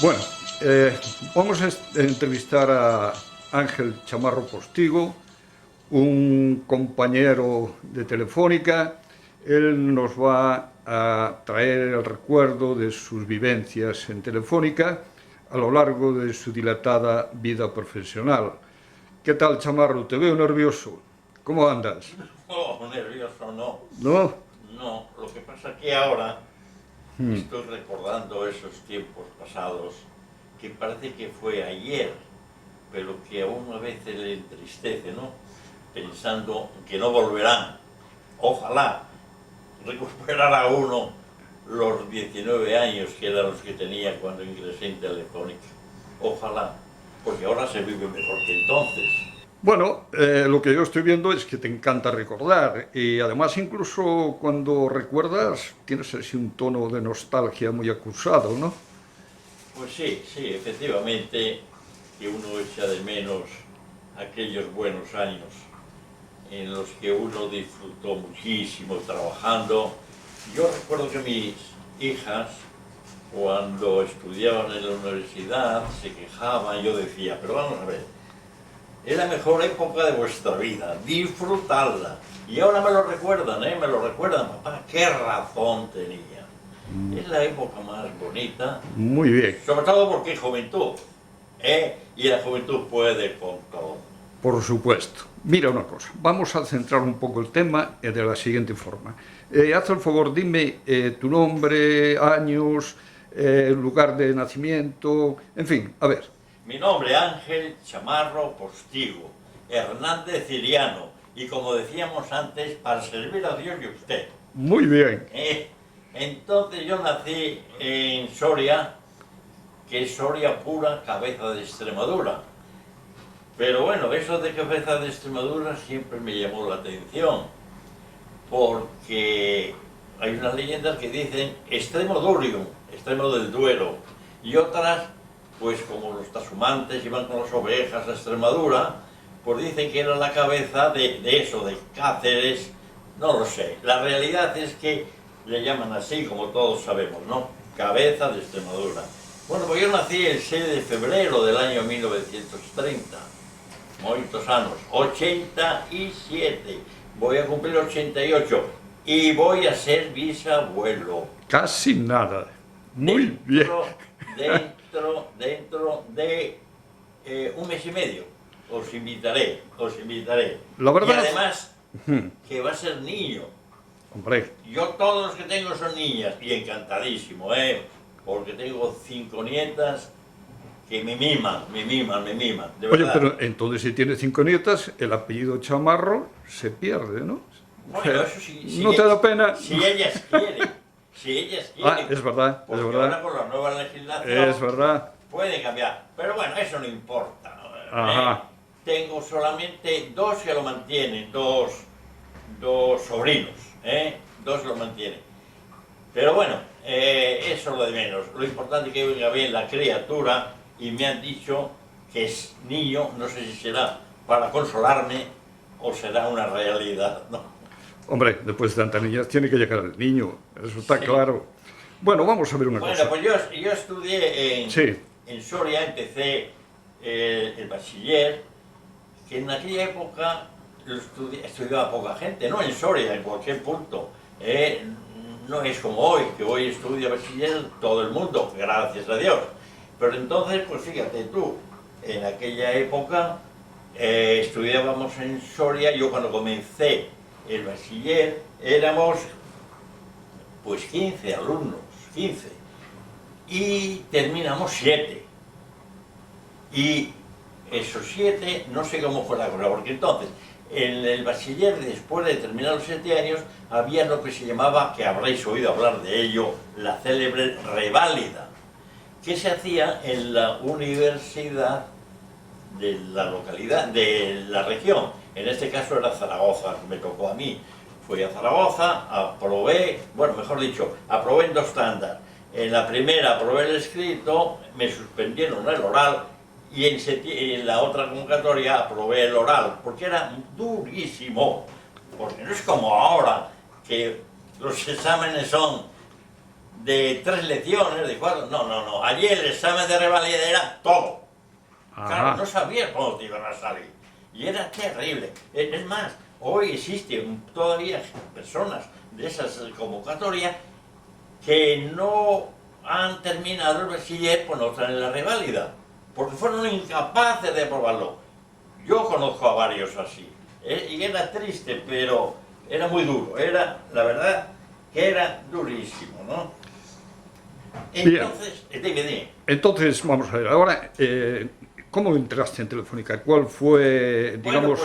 Bueno, vamos a entrevistar a Ángel Chamarro Postigo, un compañero de Telefónica. Él nos va a traer el recuerdo de sus vivencias en Telefónica a lo largo de su dilatada vida profesional. ¿Qué tal, Chamarro? Te veo nervioso. ¿Cómo andas? No, nervioso no. ¿No? No, lo que pasa es que ahora estoy recordando esos tiempos pasados que parece que fue ayer, pero que a uno a veces le entristece, ¿no? Pensando que no volverán. Ojalá recuperara uno los 19 años que eran los que tenía cuando ingresé en Telefónica. Ojalá, porque ahora se vive mejor que entonces. Bueno, lo que yo estoy viendo es que te encanta recordar y además incluso cuando recuerdas tienes así un tono de nostalgia muy acusado, ¿no? Pues sí, efectivamente que uno echa de menos aquellos buenos años en los que uno disfrutó muchísimo trabajando. Yo recuerdo que mis hijas, cuando estudiaban en la universidad, se quejaban. Yo decía, pero vamos a ver, es la mejor época de vuestra vida, disfrutadla. Y ahora me lo recuerdan, me lo recuerdan, papá, qué razón tenía. Es la época más bonita, Muy bien. sobre todo porque hay juventud, y la juventud puede con todo. Por supuesto. Mira una cosa, vamos a centrar un poco el tema de la siguiente forma. Haz el favor, dime tu nombre, años, lugar de nacimiento, en fin, a ver. Mi nombre, Ángel Chamarro Postigo, Hernández Ciriano, y como decíamos antes, para servir a Dios y a usted. Muy bien. Entonces yo nací en Soria, que es Soria pura, cabeza de Extremadura. Pero bueno, eso de cabeza de Extremadura siempre me llamó la atención, porque hay unas leyendas que dicen Extremodurium, extremo del Duero, y otras, pues como los trashumantes iban con las ovejas a Extremadura, pues dicen que era la cabeza de eso, de Cáceres, no lo sé. La realidad es que le llaman así, como todos sabemos, ¿no? Cabeza de Extremadura. Bueno, pues yo nací el 6 de febrero del año 1930, moitos anos, 87, voy a cumplir 88 y voy a ser bisabuelo. Casi nada. Muy bien. Dentro de un mes y medio. Os invitaré. La verdad. Y además, que va a ser niño. Hombre. Yo todos los que tengo son niñas y encantadísimo, porque tengo 5 nietas que me miman, de verdad. Oye, pero entonces si tienes 5 nietas, el apellido Chamarro se pierde, ¿no? Bueno, eso sí. ¿No te da pena? Si ellas quieren. Ah, es verdad, porque es verdad. ahora con la nueva legislación Es verdad. puede cambiar. Pero bueno, eso no importa. Ajá. Tengo solamente 2 que lo mantienen, dos sobrinos, 2 lo mantienen. Pero bueno, eso es lo de menos. Lo importante es que venga bien la criatura, y me han dicho que es niño, no sé si será para consolarme o será una realidad, ¿no? Hombre, después de tantas niñas tiene que llegar el niño, eso está claro. Bueno, vamos a ver una cosa. Bueno, pues yo estudié en Soria, empecé el bachiller, que en aquella época estudiaba poca gente, no en Soria, en cualquier punto. No es como hoy, que hoy estudia bachiller todo el mundo, gracias a Dios. Pero entonces, pues fíjate tú, en aquella época estudiábamos en Soria. Yo cuando comencé el bachiller éramos pues 15 alumnos, 15, y terminamos 7. Y esos 7, no sé cómo fue la cosa, porque entonces en el bachiller, después de terminar los 7 años, había lo que se llamaba, que habréis oído hablar de ello, la célebre reválida, que se hacía en la universidad de la localidad, de la región. En este caso era Zaragoza, me tocó a mí. Fui a Zaragoza, aprobé, bueno, mejor dicho, aprobé en 2 tandas. En la primera aprobé el escrito, me suspendieron el oral, y en la otra convocatoria aprobé el oral, porque era durísimo, porque no es como ahora, que los exámenes son de 3 lecciones, de 4, no, allí el examen de revalida era todo. Claro, no sabías cómo te iban a salir. Y era terrible. Es más, hoy existen todavía personas de esas convocatorias que no han terminado el bachiller por no tener la reválida, porque fueron incapaces de aprobarlo. Yo conozco a varios así. Y era triste, pero era muy duro. Era, la verdad, que era durísimo, ¿no? Entonces, dime. Entonces, vamos a ver, ahora, ¿cómo entraste en Telefónica? ¿Cuál fue, digamos,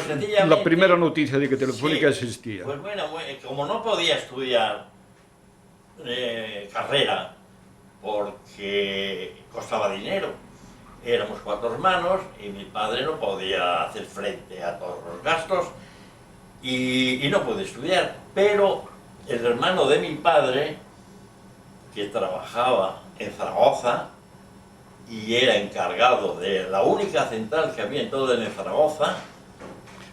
la primera noticia de que Telefónica existía? Pues bueno, como no podía estudiar carrera porque costaba dinero, éramos 4 hermanos y mi padre no podía hacer frente a todos los gastos y no pude estudiar, pero el hermano de mi padre, que trabajaba en Zaragoza y era encargado de la única central que había en todo el Zaragoza.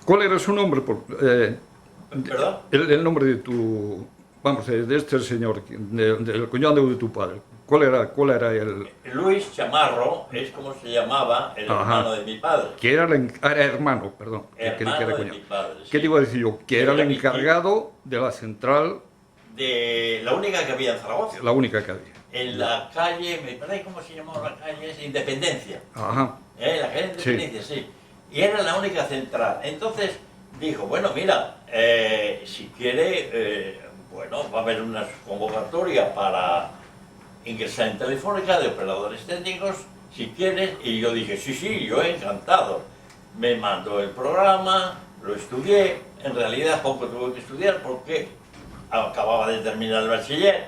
¿Cuál era su nombre? ¿Perdón? El nombre de tu, vamos, de este señor, del cuñado de tu padre. ¿Cuál era el...? Luis Chamarro, es como se llamaba el hermano de mi padre. Que era hermano, perdón. Hermano de mi padre, sí. ¿Qué te iba a decir yo? Que era el encargado de la central... De la única que había en Zaragoza. La única que había. En la calle, me parece cómo se llamaba la calle, es Independencia. Ajá. La calle Independencia, sí. Y era la única central. Entonces dijo, bueno, mira, si quiere, bueno, va a haber una convocatoria para ingresar en Telefónica de operadores técnicos, si quieres. Y yo dije, sí, yo encantado. Me mandó el programa, lo estudié. En realidad poco tuve que estudiar porque acababa de terminar el bachiller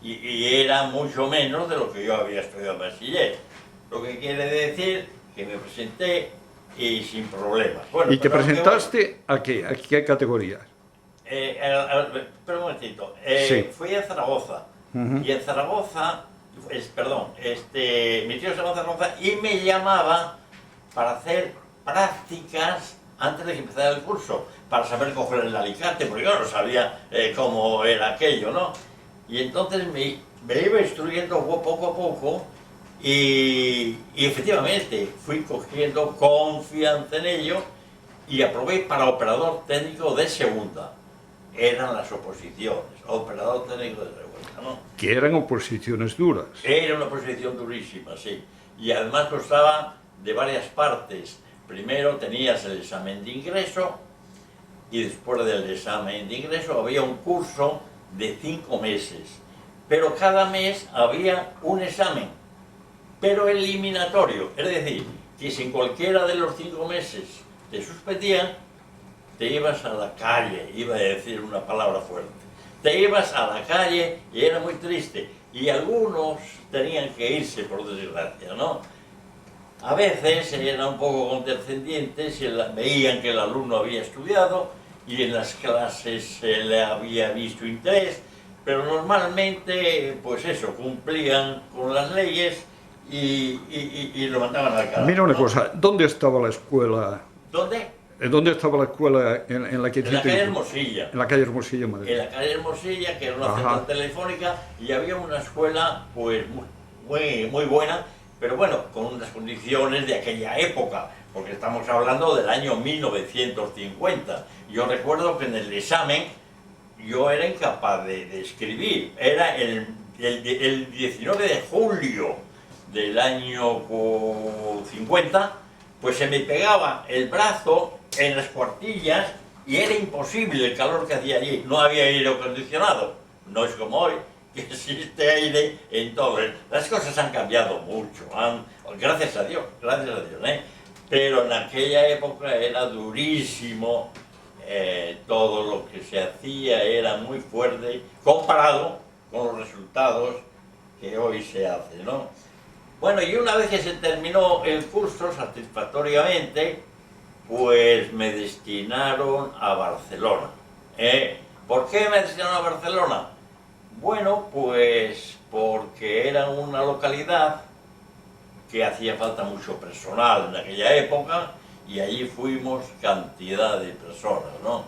y era mucho menos de lo que yo había estudiado el bachiller. Lo que quiere decir que me presenté y sin problemas. Bueno, ¿y te presentaste a qué categorías? Espera un momentito. Sí. Fui a Zaragoza. Y en Zaragoza, mi tío se llama Zaragoza y me llamaba para hacer prácticas antes de que empezara el curso, para saber coger el alicate, porque yo no sabía cómo era aquello, ¿no? Y entonces me iba instruyendo poco a poco y efectivamente fui cogiendo confianza en ello y aprobé para operador técnico de segunda. Eran las oposiciones, operador técnico de segunda, ¿no? Que eran oposiciones duras. Era una oposición durísima, sí. Y además constaba de varias partes. Primero tenías el examen de ingreso y después del examen de ingreso había un curso de 5 meses. Pero cada mes había un examen, pero eliminatorio. Es decir, que si en cualquiera de los 5 meses te suspendían, te ibas a la calle, iba a decir una palabra fuerte. Te ibas a la calle y era muy triste. Y algunos tenían que irse, por desgracia, ¿no? A veces eran un poco condescendientes y veían que el alumno había estudiado y en las clases se le había visto interés, pero normalmente, pues eso, cumplían con las leyes y lo mandaban al carajo. Mira una cosa, ¿dónde estaba la escuela? ¿Dónde? ¿Dónde estaba la escuela en la que En la calle Hermosilla. En la calle Hermosilla, Madrid. En la calle Hermosilla, que era una central telefónica, y había una escuela pues muy buena, pero bueno, con unas condiciones de aquella época, porque estamos hablando del año 1950. Yo recuerdo que en el examen yo era incapaz de escribir. Era el 19 de julio del año 50, pues se me pegaba el brazo en las cuartillas y era imposible el calor que hacía allí. No había aire acondicionado, no es como hoy, que existe aire en todo. Las cosas han cambiado mucho, gracias a Dios, ¿eh? Pero en aquella época era durísimo, todo lo que se hacía era muy fuerte comparado con los resultados que hoy se hacen, ¿no? Bueno, y una vez que se terminó el curso satisfactoriamente, pues me destinaron a Barcelona. ¿Por qué me destinaron a Barcelona? Bueno, pues porque era una localidad que hacía falta mucho personal en aquella época y allí fuimos cantidad de personas, ¿no?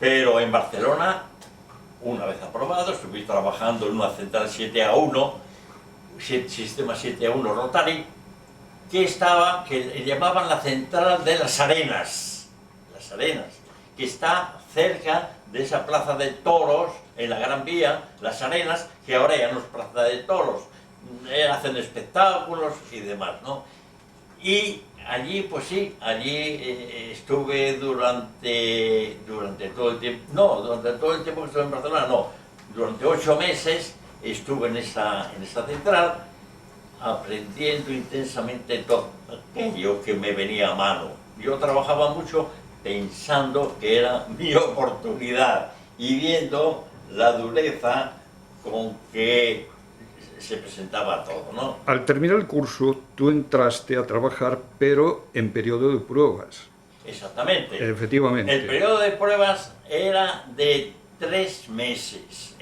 Pero en Barcelona una vez aprobado, estuve trabajando en una central 7A1, sistema 7A1 Rotary, que le llamaban la central de Las Arenas, que está cerca de esa plaza de toros, en la Gran Vía, Las Arenas, que ahora ya no es plaza de toros, hacen espectáculos y demás, ¿no? Y allí, pues sí, estuve durante todo el tiempo, durante todo el tiempo que estuve en Barcelona, durante 8 meses estuve en esa central, aprendiendo intensamente todo aquello que me venía a mano. Yo trabajaba mucho pensando que era mi oportunidad y viendo la dureza con que se presentaba todo, ¿no? Al terminar el curso, tú entraste a trabajar, pero en periodo de pruebas. Exactamente. Efectivamente. El periodo de pruebas era de 3 meses,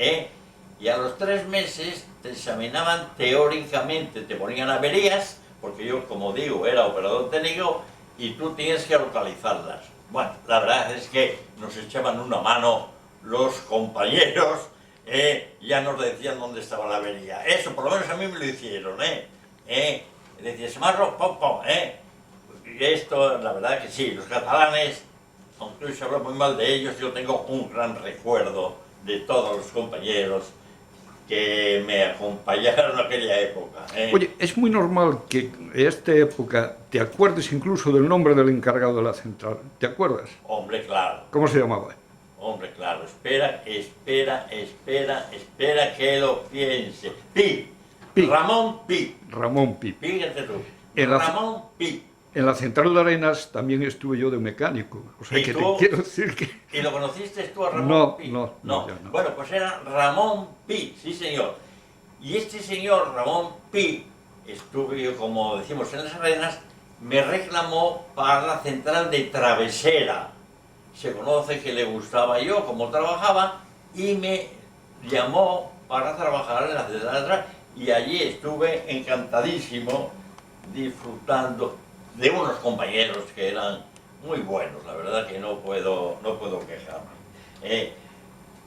y a los 3 meses te examinaban teóricamente, te ponían averías, porque yo, como digo, era operador técnico, y tú tienes que localizarlas. Bueno, la verdad es que nos echaban una mano los compañeros, ya nos decían dónde estaba la avería. Eso, por lo menos a mí me lo hicieron, Decía, Samarro, pom, pom, Y esto, la verdad que sí, los catalanes, aunque hoy se habla muy mal de ellos, yo tengo un gran recuerdo de todos los compañeros que me acompañaron en aquella época. Oye, es muy normal que en esta época te acuerdes incluso del nombre del encargado de la central. ¿Te acuerdas? Hombre, claro. ¿Cómo se llamaba? Hombre, claro. Espera que lo piense. Pi. Ramón Pi. Ramón Pi. Fíjate tú. Ramón Pi. En la central de Arenas también estuve yo de mecánico. O sea que te quiero decir que... ¿Y lo conociste tú a Ramón Pi? No. Bueno, pues era Ramón Pi, sí señor. Y este señor Ramón Pi, estuve yo, como decimos, en las Arenas, me reclamó para la central de Travesera. Se conoce que le gustaba yo, como trabajaba, y me llamó para trabajar en la central de Arenas, y allí estuve encantadísimo, disfrutando de unos compañeros que eran muy buenos, la verdad que no puedo quejarme.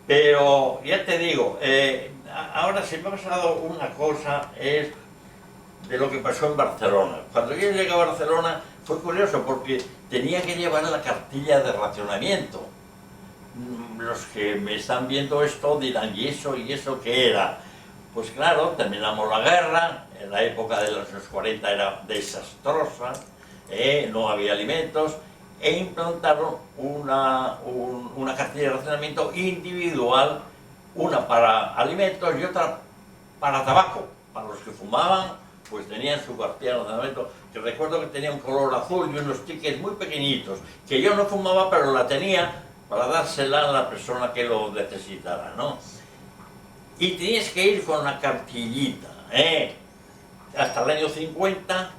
Pero ya te digo, ahora se me ha pasado una cosa, es de lo que pasó en Barcelona. Cuando yo llegué a Barcelona fue curioso porque tenía que llevar la cartilla de racionamiento. Los que me están viendo esto dirán, ¿y eso qué era? Pues claro, terminamos la guerra, en la época de los 40 era desastrosa, no había alimentos, e implantaron una cartilla de racionamiento individual, una para alimentos y otra para tabaco. Para los que fumaban, pues tenían su cartilla de racionamiento, que recuerdo que tenía un color azul y unos tickets muy pequeñitos, que yo no fumaba, pero la tenía para dársela a la persona que lo necesitara, ¿no? Y tenías que ir con la cartillita, hasta el año 50,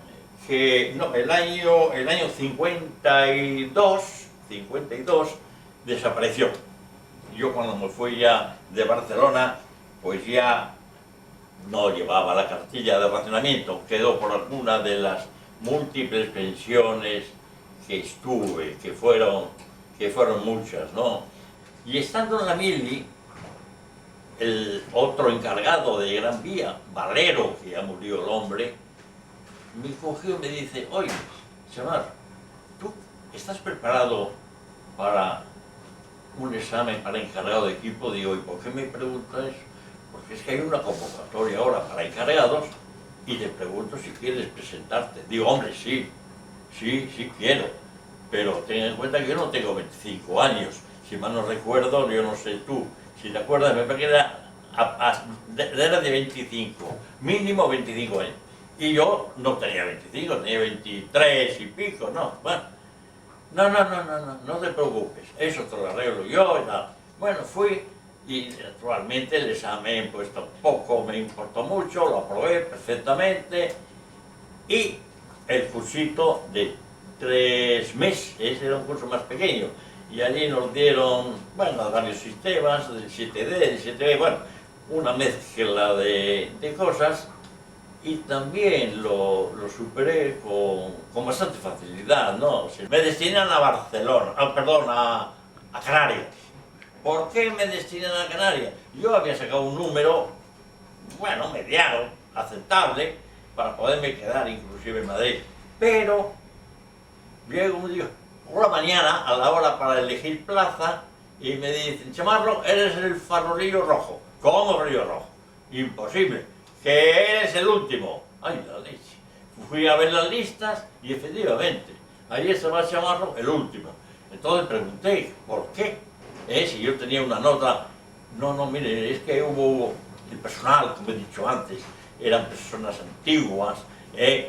el año 52 desapareció. Yo cuando me fui ya de Barcelona, pues ya no llevaba la cartilla de racionamiento, quedó por alguna de las múltiples pensiones que estuve, que fueron muchas, ¿no? Y estando en la mili, el otro encargado de Gran Vía, Valero, que ya murió el hombre, me cogió y me dice, oye, Xamar, ¿tú estás preparado para un examen para encargado de equipo? Digo, ¿y por qué me preguntas eso? Porque es que hay una convocatoria ahora para encargados y te pregunto si quieres presentarte. Digo, hombre, sí quiero, pero ten en cuenta que yo no tengo 25 años. Si mal no recuerdo, yo no sé tú, si te acuerdas, me parece que era de 25, mínimo 25 años. Y yo no tenía 25, tenía 23 y pico, no. Bueno, no te preocupes, eso te lo arreglo yo y tal. Bueno, fui y naturalmente el examen pues tampoco me importó mucho, lo aprobé perfectamente y el cursito de 3 meses, ese era un curso más pequeño. Y allí nos dieron, bueno, varios sistemas, del 7D, del 7B, bueno, una mezcla de cosas, y también lo superé con bastante facilidad, ¿no? Me destinan a Barcelona, a Canarias. ¿por qué me destinan a Canarias? Yo había sacado un número, bueno, mediano, aceptable, para poderme quedar inclusive en Madrid. Pero llego un día por la mañana, a la hora para elegir plaza, y me dicen, Chamarro, eres el farolillo rojo. ¿Cómo farolillo rojo? Imposible, que eres el último. Ay, la leche. Fui a ver las listas y efectivamente, ahí estaba Chamarro, el último. Entonces pregunté, ¿por qué? Si yo tenía una nota, no, mire, es que hubo el personal, como he dicho antes, eran personas antiguas,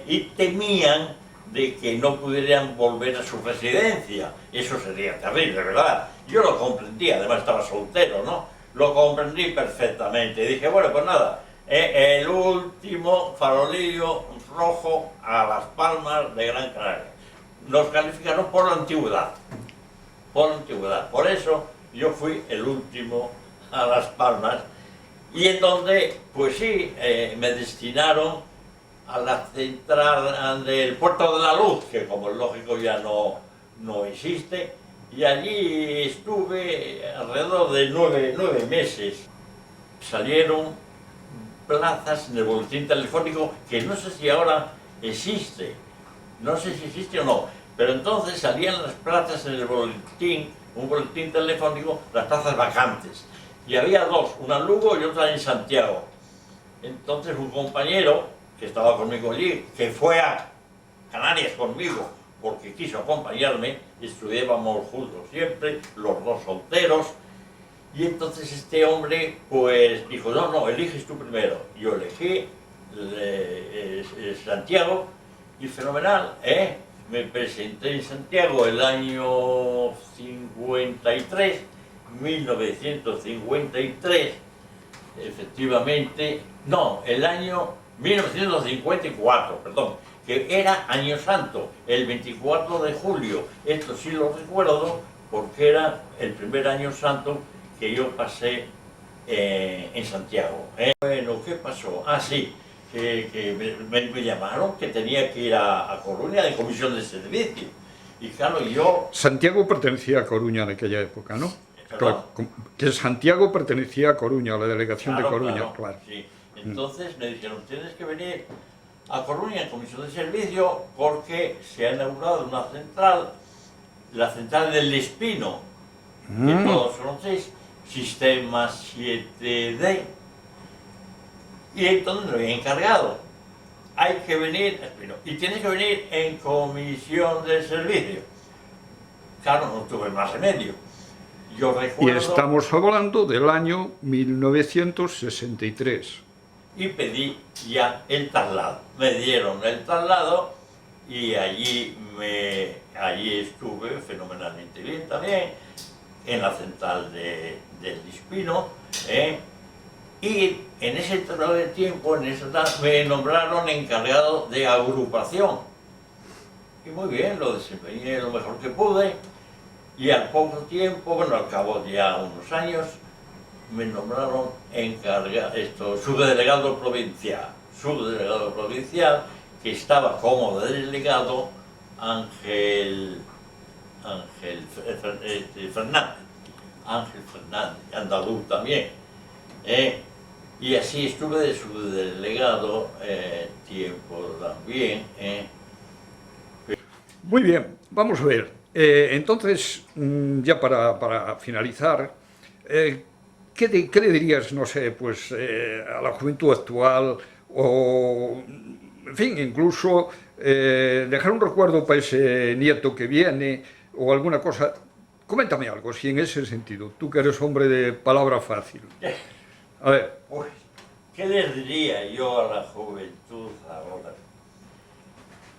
y temían de que no pudieran volver a su residencia. Eso sería terrible, ¿verdad? Yo lo comprendí, además estaba soltero, ¿no? Lo comprendí perfectamente. Y dije, bueno, pues nada, el último farolillo rojo a Las Palmas de Gran Canaria. Nos calificaron por la antigüedad. Por la antigüedad. Por eso yo fui el último a Las Palmas. Y en donde, pues sí, me destinaron a la central del Puerto de la Luz, que como es lógico ya no existe, y allí estuve alrededor de nueve meses. Salieron plazas en el boletín telefónico, que no sé si ahora existe, no sé si existe o no, pero entonces salían las plazas en el boletín, un boletín telefónico, las plazas vacantes, y había dos, una en Lugo y otra en Santiago. Entonces un compañero que estaba conmigo allí, que fue a Canarias conmigo, porque quiso acompañarme, estudiábamos juntos siempre, los dos solteros, y entonces este hombre pues dijo, no, eliges tú primero. Yo elegí Santiago, y fenomenal, me presenté en Santiago el año 53, 1953, efectivamente, no, el año 1954, perdón, que era Año Santo, el 24 de julio. Esto sí lo recuerdo porque era el primer Año Santo que yo pasé en Santiago. Bueno, ¿qué pasó? Ah, sí, que me llamaron que tenía que ir a Coruña de comisión de servicio. Y claro, yo... Santiago pertenecía a Coruña en aquella época, ¿no? Claro, que Santiago pertenecía a Coruña, a la delegación de Coruña, claro. Sí. Entonces me dijeron, tienes que venir a Coruña en comisión de servicio porque se ha inaugurado una central, la central del Espino, que todos conocéis, sistema 7D. Y entonces me había encargado, hay que venir, y tienes que venir en comisión de servicio. Claro, no tuve más remedio. Yo recuerdo... Y estamos hablando del año 1963. Y pedí ya el traslado. Me dieron el traslado y allí estuve fenomenalmente bien también, en la central del Espino, y en ese traslado de tiempo, me nombraron encargado de agrupación. Y muy bien, lo desempeñé lo mejor que pude, y al poco tiempo, bueno, al cabo de ya unos años, me nombraron subdelegado provincial, que estaba como delegado Ángel Fernández, andaluz también, y así estuve de subdelegado tiempo también. Muy bien, vamos a ver, entonces, ya para finalizar, ¿qué le dirías, no sé, pues a la juventud actual o, en fin, incluso dejar un recuerdo para ese nieto que viene o alguna cosa? Coméntame algo, si en ese sentido, tú que eres hombre de palabra fácil. A ver. Pues, ¿qué les diría yo a la juventud ahora?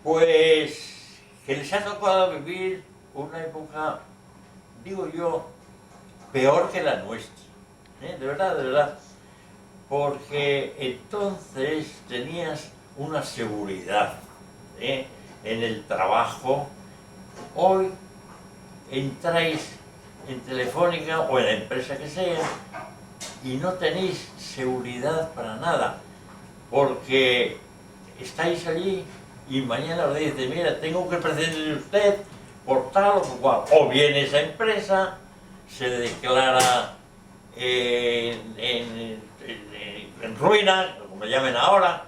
Pues que les ha tocado vivir una época, digo yo, peor que la nuestra. De verdad, porque entonces tenías una seguridad en el trabajo. Hoy entráis en Telefónica o en la empresa que sea y no tenéis seguridad para nada, porque estáis allí y mañana os dice, mira, tengo que prescindir de usted por tal o por cual. O viene esa empresa se declara en ruina, como llamen ahora,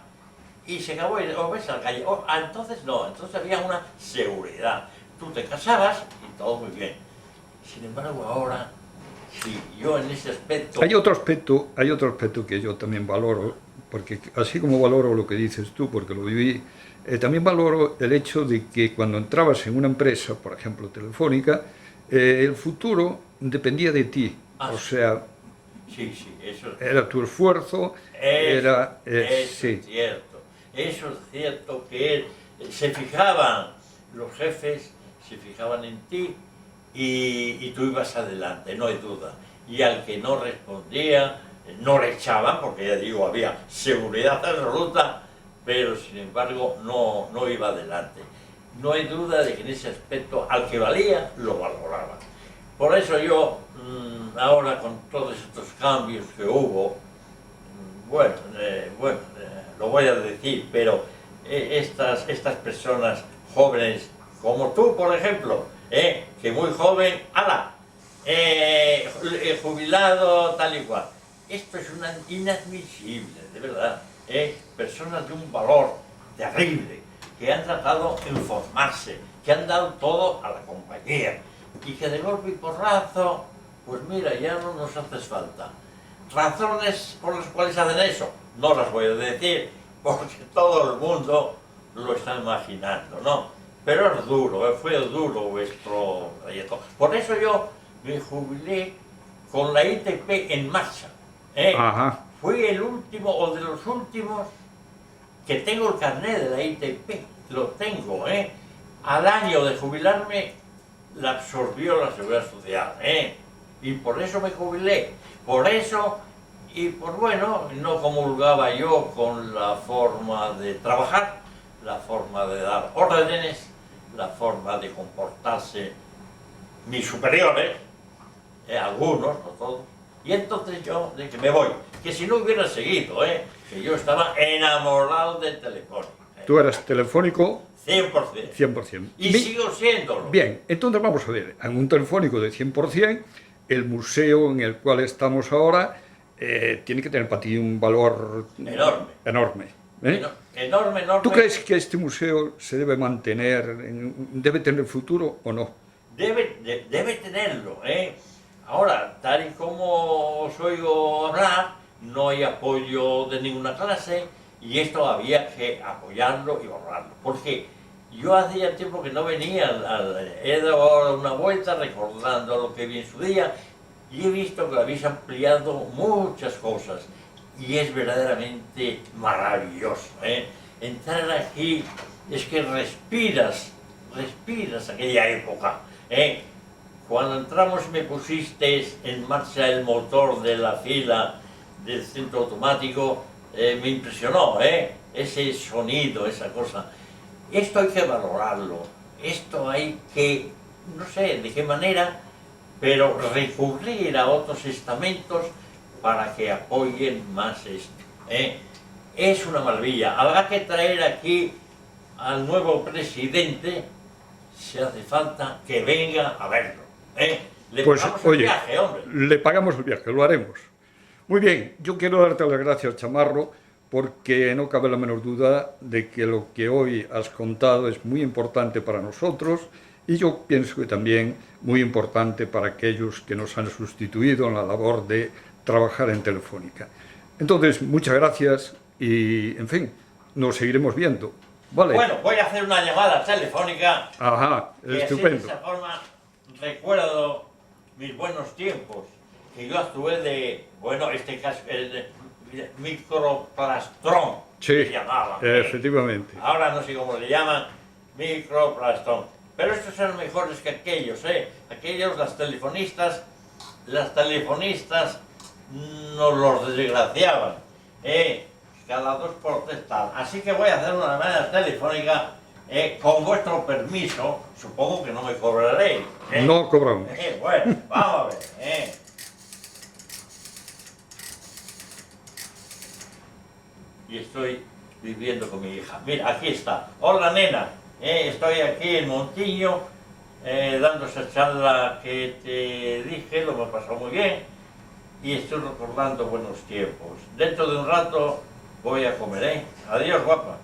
y se acabó, o ves a la calle. Entonces no, entonces había una seguridad. Tú te casabas y todo muy bien. Sin embargo, ahora, sí, yo en ese aspecto... Hay otro aspecto que yo también valoro, porque así como valoro lo que dices tú, porque lo viví, también valoro el hecho de que cuando entrabas en una empresa, por ejemplo Telefónica, el futuro dependía de ti. O sea, sí, sí, eso era tu esfuerzo, eso sí. es cierto. Eso es cierto que se fijaban, los jefes se fijaban en ti y tú ibas adelante, no hay duda. Y al que no respondía, no le echaban, porque ya digo, había seguridad absoluta, pero sin embargo no iba adelante. No hay duda de que en ese aspecto al que valía, lo valoraba. Por eso yo, ahora con todos estos cambios que hubo, lo voy a decir, pero estas personas jóvenes, como tú, por ejemplo, que muy joven, ¡hala! Jubilado, tal y cual. Esto es inadmisible, de verdad. Personas de un valor terrible, que han tratado de informarse, que han dado todo a la compañía, y que de golpe y porrazo, pues mira, ya no nos hace falta. Razones por las cuales hacen eso, no las voy a decir, porque todo el mundo lo está imaginando, ¿no? Pero es duro, fue duro vuestro trayecto. Por eso yo me jubilé con la ITP en marcha. Ajá. Fui el último, o de los últimos, que tengo el carnet de la ITP, lo tengo, Al año de jubilarme, la absorbió la Seguridad Social, y por eso me jubilé, por eso, y pues bueno, no comulgaba yo con la forma de trabajar, la forma de dar órdenes, la forma de comportarse mis superiores, algunos, no todos, y entonces yo, de que me voy, que si no hubiera seguido, que yo estaba enamorado de Telefónica. Tú eras telefónico 100%. 100%. Y sigo siéndolo. Bien, entonces vamos a ver, en un telefónico de 100%, el museo en el cual estamos ahora tiene que tener para ti un valor enorme. Enorme. ¿Tú crees que este museo se debe mantener, debe tener futuro o no? Debe tenerlo, Ahora, tal y como os oigo hablar, no hay apoyo de ninguna clase y esto había que apoyarlo y borrarlo. Porque yo hacía tiempo que no venía, he dado ahora una vuelta recordando lo que vi en su día y he visto que habéis ampliado muchas cosas y es verdaderamente maravilloso. Entrar aquí es que respiras aquella época. Cuando entramos me pusiste en marcha el motor de la fila del centro automático, me impresionó, ese sonido, esa cosa. Esto hay que valorarlo, esto hay que, no sé de qué manera, pero recurrir a otros estamentos para que apoyen más esto. Es una maravilla. Habrá que traer aquí al nuevo presidente, si hace falta, que venga a verlo. Le pagamos el viaje, hombre. Le pagamos el viaje, lo haremos. Muy bien, yo quiero darte las gracias, Chamarro, porque no cabe la menor duda de que lo que hoy has contado es muy importante para nosotros y yo pienso que también muy importante para aquellos que nos han sustituido en la labor de trabajar en Telefónica. Entonces, muchas gracias y, en fin, nos seguiremos viendo. ¿Vale? Bueno, voy a hacer una llamada telefónica. Ajá, estupendo. Así de esa forma recuerdo mis buenos tiempos, que yo actué de, bueno, este caso, el microplastrón, sí, se llamaba. Efectivamente. Ahora no sé cómo le llaman, microplastrón. Pero estos eran mejores que aquellos, Aquellos, las telefonistas nos los desgraciaban, cada 2 por 3 tal. Así que voy a hacer una llamada telefónica, con vuestro permiso, supongo que no me cobraréis. No cobramos. Bueno, vamos a ver. Y estoy viviendo con mi hija. Mira, aquí está. Hola, nena. Estoy aquí en Montiño, dando dando esa charla que te dije, lo hemos pasado muy bien y estoy recordando buenos tiempos. Dentro de un rato voy a comer, ¿eh? Adiós, guapa.